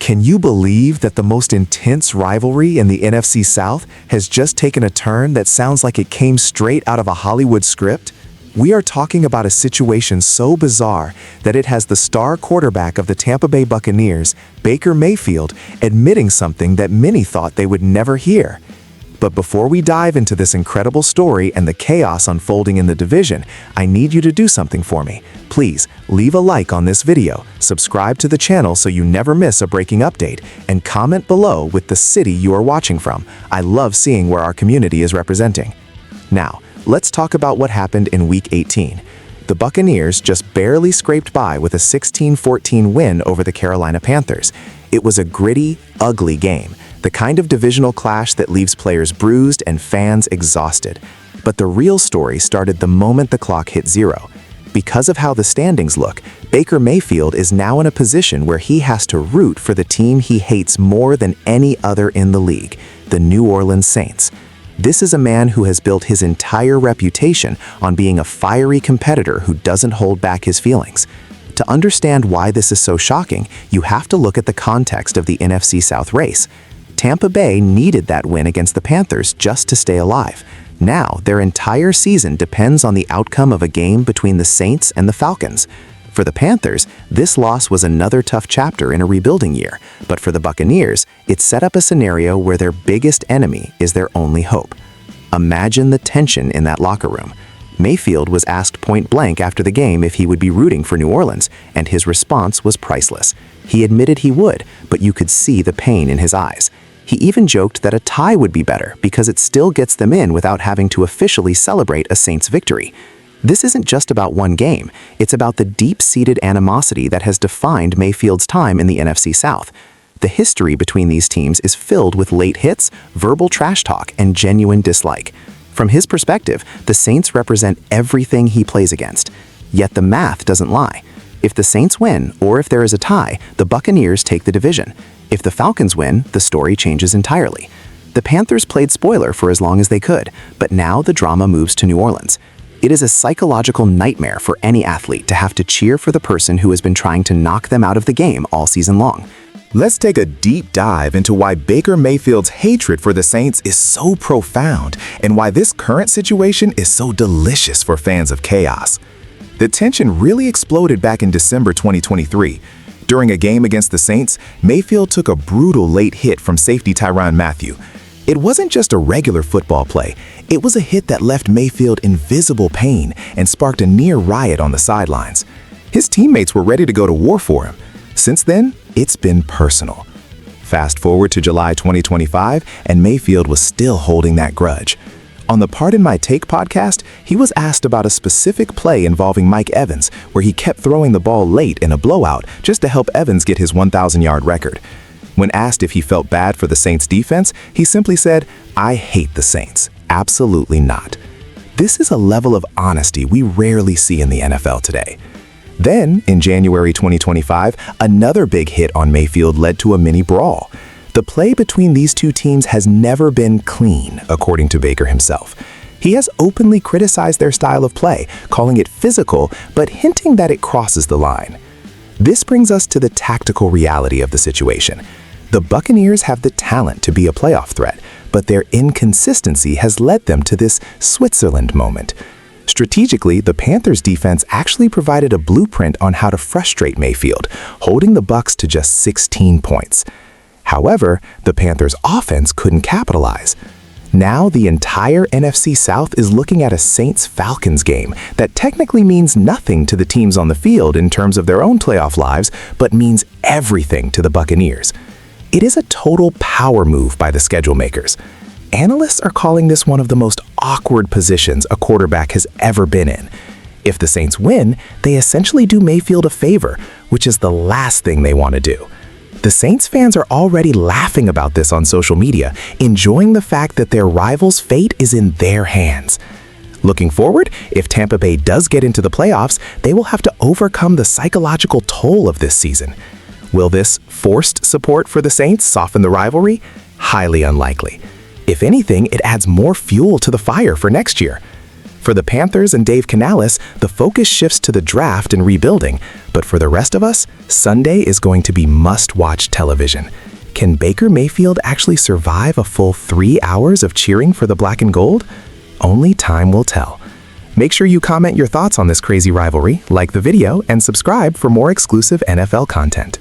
Can you believe that the most intense rivalry in the NFC South has just taken a turn that sounds like it came straight out of a Hollywood script? We are talking about a situation so bizarre that it has the star quarterback of the Tampa Bay Buccaneers, Baker Mayfield, admitting something that many thought they would never hear. But before we dive into this incredible story and the chaos unfolding in the division, I need you to do something for me. Please leave a like on this video, subscribe to the channel so you never miss a breaking update, and comment below with the city you are watching from. I love seeing where our community is representing. Now, let's talk about what happened in Week 18. The Buccaneers just barely scraped by with a 16-14 win over the Carolina Panthers. It was a gritty, ugly game, the kind of divisional clash that leaves players bruised and fans exhausted. But the real story started the moment the clock hit zero. Because of how the standings look, Baker Mayfield is now in a position where he has to root for the team he hates more than any other in the league, the New Orleans Saints. This is a man who has built his entire reputation on being a fiery competitor who doesn't hold back his feelings. To understand why this is so shocking, you have to look at the context of the NFC South race. Tampa Bay needed that win against the Panthers just to stay alive. Now, their entire season depends on the outcome of a game between the Saints and the Falcons. For the Panthers, this loss was another tough chapter in a rebuilding year, but for the Buccaneers, it set up a scenario where their biggest enemy is their only hope. Imagine the tension in that locker room. Mayfield was asked point blank after the game if he would be rooting for New Orleans, and his response was priceless. He admitted he would, but you could see the pain in his eyes. He even joked that a tie would be better because it still gets them in without having to officially celebrate a Saints victory. This isn't just about one game, it's about the deep-seated animosity that has defined Mayfield's time in the NFC South. The history between these teams is filled with late hits, verbal trash talk, and genuine dislike. From his perspective, the Saints represent everything he plays against. Yet the math doesn't lie. If the Saints win, or if there is a tie, the Buccaneers take the division. If the Falcons win, the story changes entirely. The Panthers played spoiler for as long as they could, but now the drama moves to New Orleans. It is a psychological nightmare for any athlete to have to cheer for the person who has been trying to knock them out of the game all season long. Let's take a deep dive into why Baker Mayfield's hatred for the Saints is so profound and why this current situation is so delicious for fans of chaos. The tension really exploded back in December 2023. During a game against the Saints, Mayfield took a brutal late hit from safety Tyrann Mathieu. It wasn't just a regular football play. It was a hit that left Mayfield in visible pain and sparked a near riot on the sidelines. His teammates were ready to go to war for him. Since then, it's been personal. Fast forward to July 2025, and Mayfield was still holding that grudge. On the Pardon My Take podcast, he was asked about a specific play involving Mike Evans, where he kept throwing the ball late in a blowout just to help Evans get his 1,000-yard record. When asked if he felt bad for the Saints' defense, he simply said, "I hate the Saints. Absolutely not." This is a level of honesty we rarely see in the NFL today. Then, in January 2025, another big hit on Mayfield led to a mini brawl. The play between these two teams has never been clean, according to Baker himself. He has openly criticized their style of play, calling it physical, but hinting that it crosses the line. This brings us to the tactical reality of the situation. The Buccaneers have the talent to be a playoff threat, but their inconsistency has led them to this Switzerland moment. Strategically, the Panthers defense actually provided a blueprint on how to frustrate Mayfield, holding the Bucs to just 16 points. However, the Panthers' offense couldn't capitalize. Now the entire NFC South is looking at a Saints-Falcons game that technically means nothing to the teams on the field in terms of their own playoff lives, but means everything to the Buccaneers. It is a total power move by the schedule makers. Analysts are calling this one of the most awkward positions a quarterback has ever been in. If the Saints win, they essentially do Mayfield a favor, which is the last thing they want to do. The Saints fans are already laughing about this on social media, enjoying the fact that their rival's fate is in their hands. Looking forward, if Tampa Bay does get into the playoffs, they will have to overcome the psychological toll of this season. Will this forced support for the Saints soften the rivalry? Highly unlikely. If anything, it adds more fuel to the fire for next year. For the Panthers and Dave Canales, the focus shifts to the draft and rebuilding, but for the rest of us, Sunday is going to be must-watch television. Can Baker Mayfield actually survive a full 3 hours of cheering for the black and gold? Only time will tell. Make sure you comment your thoughts on this crazy rivalry, like the video, and subscribe for more exclusive NFL content.